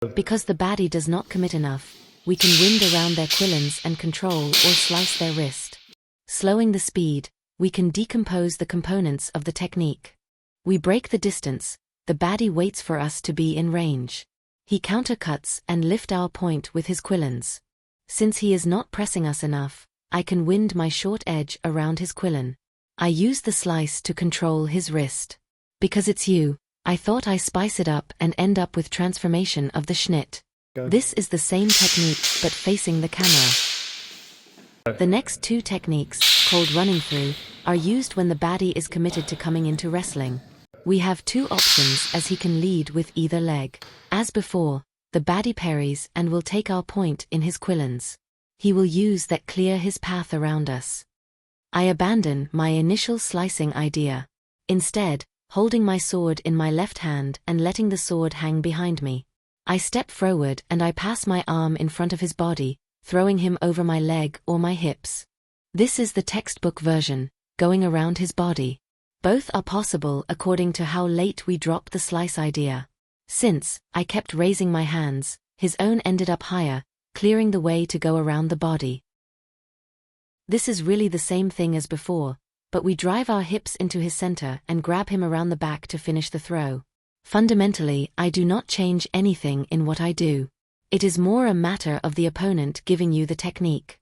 Because the baddie does not commit enough, we can wind around their quillins and control or slice their wrist. Slowing the speed, we can decompose the components of the technique. We break the distance, the baddie waits for us to be in range. He countercuts and lift our point with his quillins. Since he is not pressing us enough, I can wind my short edge around his quillin. I use the slice to control his wrist. Because it's you, I thought I spice it up and end up with transformation of the Schnitt. This is the same technique but facing the camera. The next two techniques, called running through, are used when the baddie is committed to coming into wrestling. We have two options as he can lead with either leg. As before, the baddie parries and will take our point in his quillins. He will use that clear his path around us. I abandon my initial slicing idea. Instead, holding my sword in my left hand and letting the sword hang behind me, I step forward and I pass my arm in front of his body, throwing him over my leg or my hips. This is the textbook version, going around his body. Both are possible according to how late we drop the slice idea. Since I kept raising my hands, his own ended up higher, clearing the way to go around the body. This is really the same thing as before, but we drive our hips into his center and grab him around the back to finish the throw. Fundamentally, I do not change anything in what I do. It is more a matter of the opponent giving you the technique.